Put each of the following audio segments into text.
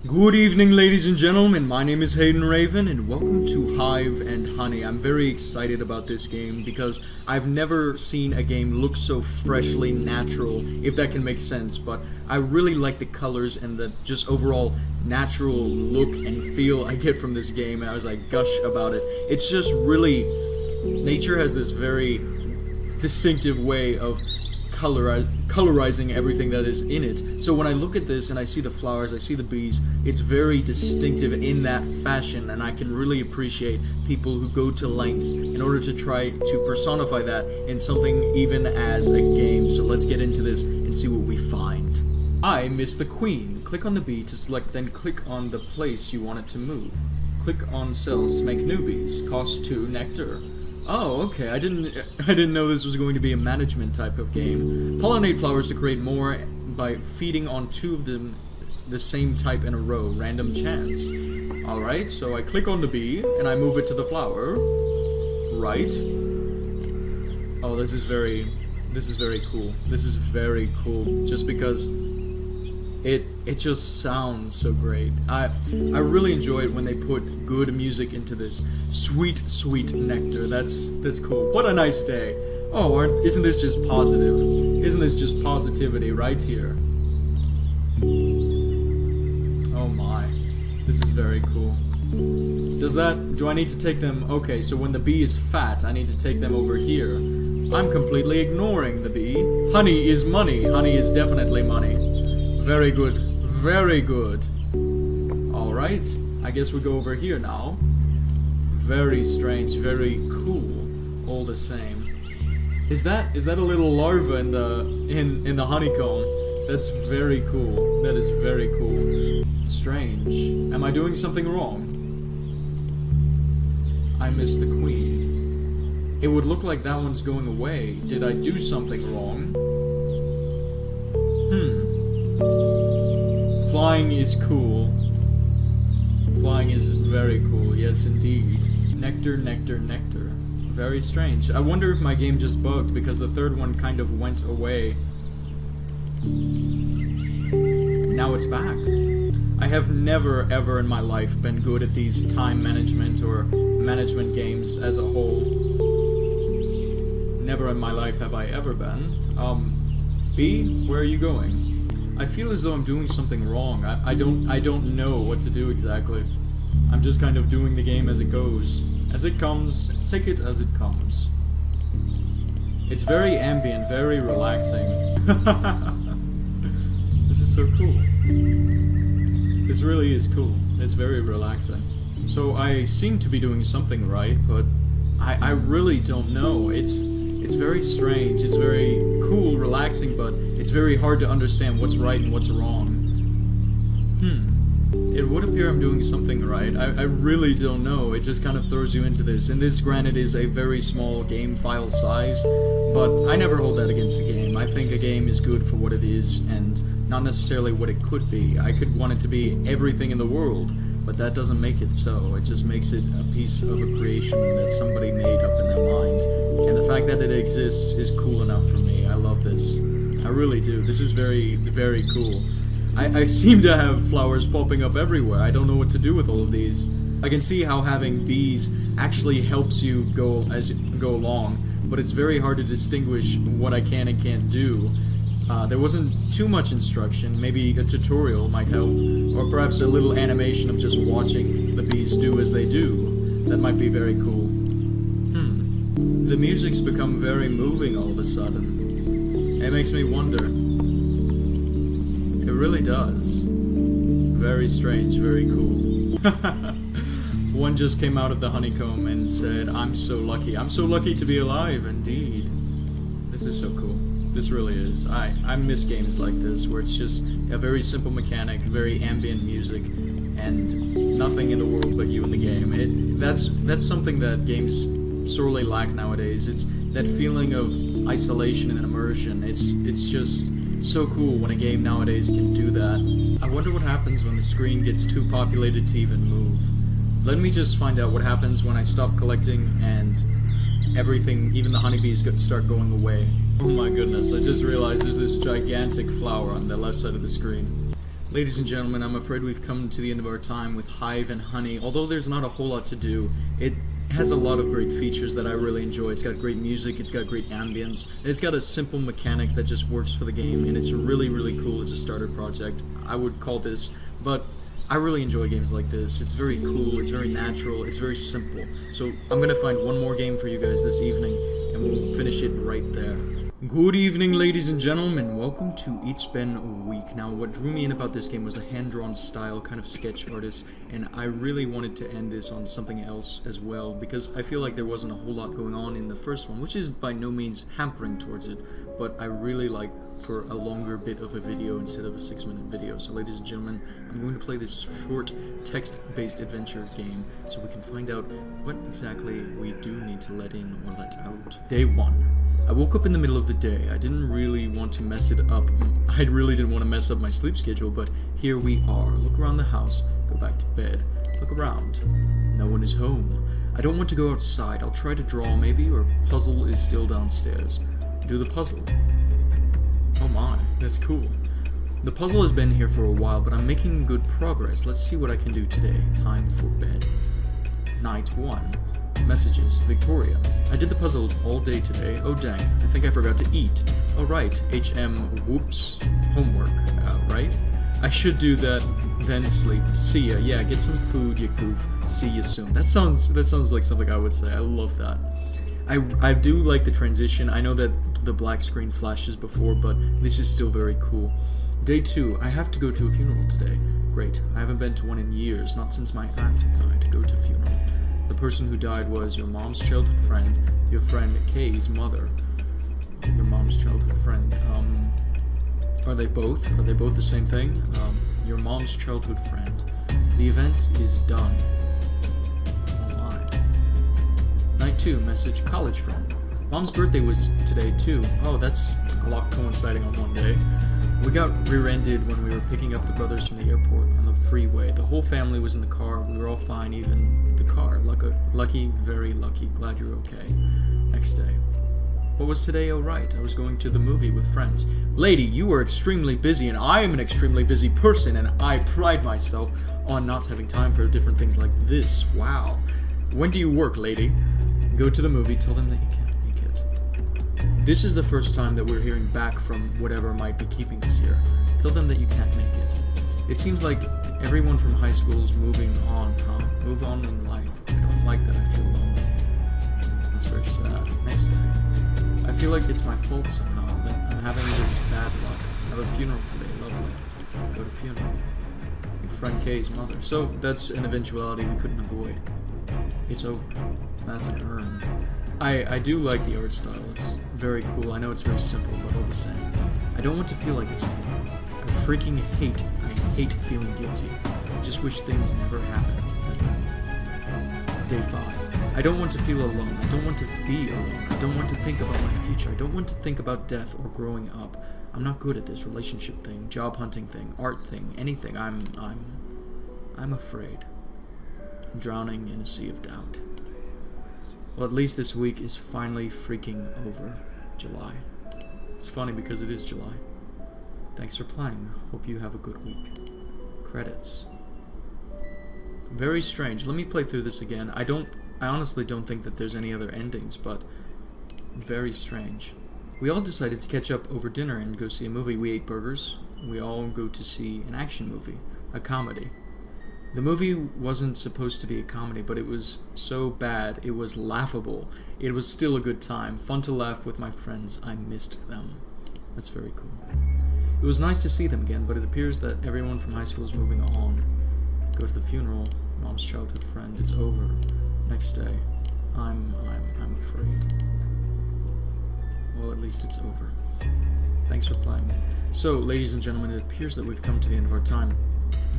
Good evening, ladies and gentlemen. My name is Hayden Raven, and welcome to Hive and Honey. I'm very excited about this game because I've never seen a game look so freshly natural, if that can make sense, but I really like the colors and the just overall natural look and feel I get from this game as I gush about it. It's just really... nature has this very distinctive way of colorizing everything that is in it. So when I look at this and I see the flowers, I see the bees, it's very distinctive in that fashion, and I can really appreciate people who go to lengths in order to try to personify that in something even as a game. So let's get into this and see what we find. I miss the queen. Click on the bee to select, then click on the place you want it to move. Click on cells to make new bees. Cost 2 nectar. Oh, okay. I didn't know this was going to be a management type of game. Pollinate flowers to create more by feeding on 2 of them the same type in a row. Random chance. Alright, so I click on the bee and I move it to the flower. Right. Oh, this is very cool. This is very cool just because it just sounds so great. I really enjoy it when they put good music into this. Sweet, sweet nectar. That's cool. What a nice day. Oh, isn't this just positive? Isn't this just positivity right here? Oh my. This is very cool. Do I need to take them? Okay, so when the bee is fat, I need to take them over here. I'm completely ignoring the bee. Honey is money. Honey is definitely money. Very good. Very good. Alright. I guess we go over here now. Very strange. Very cool. All the same. Is that a little larva in the honeycomb? That's very cool. That is very cool. Strange. Am I doing something wrong? I miss the queen. It would look like that one's going away. Did I do something wrong? Flying is cool. Flying is very cool, yes indeed. Nectar, nectar, nectar. Very strange. I wonder if my game just bugged because the third one kind of went away. Now it's back. I have never ever in my life been good at these time management or management games as a whole. Never in my life have I ever been. B, where are you going? I feel as though I'm doing something wrong. I don't know what to do exactly. I'm just kind of doing the game as it goes. As it comes, take it as it comes. It's very ambient, very relaxing. This is so cool. This really is cool. It's very relaxing. So I seem to be doing something right, but I really don't know. It's very strange, it's very cool, relaxing, but it's very hard to understand what's right and what's wrong. It would appear I'm doing something right. I really don't know. It just kind of throws you into this. And this, granted, is a very small game file size, but I never hold that against a game. I think a game is good for what it is, and not necessarily what it could be. I could want it to be everything in the world, but that doesn't make it so. It just makes it a piece of a creation that somebody made up in their mind. And the fact that it exists is cool enough for me. I love this. I really do. This is very, very cool. I seem to have flowers popping up everywhere. I don't know what to do with all of these. I can see how having bees actually helps you go as you go along, but it's very hard to distinguish what I can and can't do. There wasn't too much instruction. Maybe a tutorial might help, or perhaps a little animation of just watching the bees do as they do. That might be very cool. The music's become very moving all of a sudden. It makes me wonder. It really does. Very strange, very cool. One just came out of the honeycomb and said, I'm so lucky. I'm so lucky to be alive, indeed. This is so cool. This really is. I miss games like this, where it's just a very simple mechanic, very ambient music, and nothing in the world but you in the game. That's something that games sorely lack nowadays. It's that feeling of isolation and immersion. It's just so cool when a game nowadays can do that. I wonder what happens when the screen gets too populated to even move. Let me just find out what happens when I stop collecting and everything, even the honeybees, start going away. Oh my goodness, I just realized there's this gigantic flower on the left side of the screen. Ladies and gentlemen, I'm afraid we've come to the end of our time with Hive and Honey. Although there's not a whole lot to do, it has a lot of great features that I really enjoy. It's got great music, it's got great ambience, and it's got a simple mechanic that just works for the game, and it's really, really cool as a starter project. I would call this, but I really enjoy games like this. It's very cool, it's very natural, it's very simple. So I'm gonna find one more game for you guys this evening, and we'll finish it right there. Good evening, ladies and gentlemen. Welcome to It's Been a Week. Now, what drew me in about this game was the hand-drawn style, kind of sketch artist, and I really wanted to end this on something else as well, because I feel like there wasn't a whole lot going on in the first one, which is by no means hampering towards it, but I really like for a longer bit of a video instead of a 6-minute video. So ladies and gentlemen, I'm going to play this short text-based adventure game so we can find out what exactly we do need to let in or let out. Day 1. I woke up in the middle of the day. I didn't really want to mess it up. I really didn't want to mess up my sleep schedule, but here we are. Look around the house, go back to bed. Look around. No one is home. I don't want to go outside. I'll try to draw maybe, or puzzle is still downstairs. Do the puzzle. Oh my, that's cool. The puzzle has been here for a while, but I'm making good progress. Let's see what I can do today. Time for bed. Night 1. Messages. Victoria. I did the puzzle all day today. Oh dang, I think I forgot to eat. Oh right, HM whoops. Homework, right? I should do that, then sleep. See ya. Yeah, get some food, you goof. See you soon. That sounds like something I would say. I love that. I do like the transition. I know that the black screen flashes before, but this is still very cool. Day 2. I have to go to a funeral today. Great. I haven't been to one in years, not since my aunt died. Go to funeral. The person who died was your mom's childhood friend, your friend Kay's mother. Your mom's childhood friend. Are they both? Are they both the same thing? Your mom's childhood friend. The event is done. Oh my. Night 2, message, college friend. Mom's birthday was today too. Oh, that's a lot coinciding on one day. We got rear-ended when we were picking up the brothers from the airport on the freeway. The whole family was in the car. We were all fine, even the car. Lucky, very lucky. Glad you're okay. Next day. What was today? Oh, right. I was going to the movie with friends. Lady, you are extremely busy, and I am an extremely busy person, and I pride myself on not having time for different things like this. Wow. When do you work, lady? Go to the movie. Tell them that you can't. This is the first time that we're hearing back from whatever might be keeping us here. Tell them that you can't make it. It seems like everyone from high school is moving on, huh? Move on in life. I don't like that I feel lonely. That's very sad. Next day. I feel like it's my fault somehow that I'm having this bad luck. I have a funeral today. Lovely. Go to funeral. Your friend Kay's mother. So that's an eventuality we couldn't avoid. It's over. That's an urn. I do like the art style. It's very cool. I know it's very simple, but all the same. I don't want to feel like this anymore. I hate feeling guilty. I just wish things never happened. Day 5. I don't want to feel alone. I don't want to be alone. I don't want to think about my future. I don't want to think about death or growing up. I'm not good at this relationship thing, job hunting thing, art thing, anything. I'm afraid. I'm drowning in a sea of doubt. Well, at least this week is finally freaking over. July. It's funny because it is July. Thanks for playing. Hope you have a good week. Credits. Very strange. Let me play through this again. I honestly don't think that there's any other endings, but very strange. We all decided to catch up over dinner and go see a movie. We ate burgers. We all go to see an action movie. A comedy. The movie wasn't supposed to be a comedy, but it was so bad, it was laughable. It was still a good time. Fun to laugh with my friends. I missed them. That's very cool. It was nice to see them again, but it appears that everyone from high school is moving on. Go to the funeral. Mom's childhood friend. It's over. Next day. I'm afraid. Well, at least it's over. Thanks for playing. So, ladies and gentlemen, it appears that we've come to the end of our time.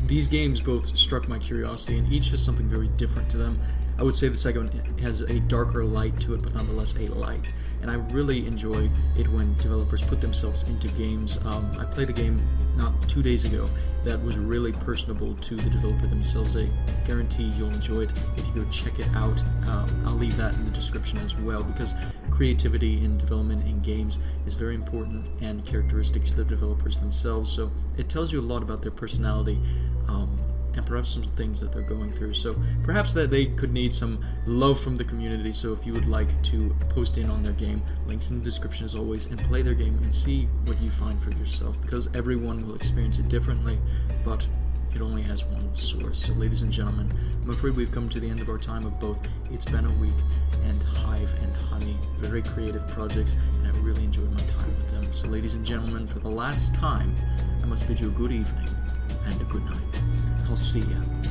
These games both struck my curiosity, and each has something very different to them. I would say the second one has a darker light to it, but nonetheless a light. And I really enjoy it when developers put themselves into games. I played a game not 2 days ago, that was really personable to the developer themselves. I guarantee you'll enjoy it if you go check it out. I'll leave that in the description as well, because creativity in development in games is very important and characteristic to the developers themselves, so it tells you a lot about their personality, and perhaps some things that they're going through. So perhaps that they could need some love from the community. So if you would like to post in on their game, links in the description as always, and play their game and see what you find for yourself, because everyone will experience it differently, but it only has one source. So ladies and gentlemen, I'm afraid we've come to the end of our time of both It's Been a Week and Hive and Honey. Very creative projects, and I really enjoyed my time with them. So ladies and gentlemen, for the last time, I must bid you a good evening and a good night. I'll see ya.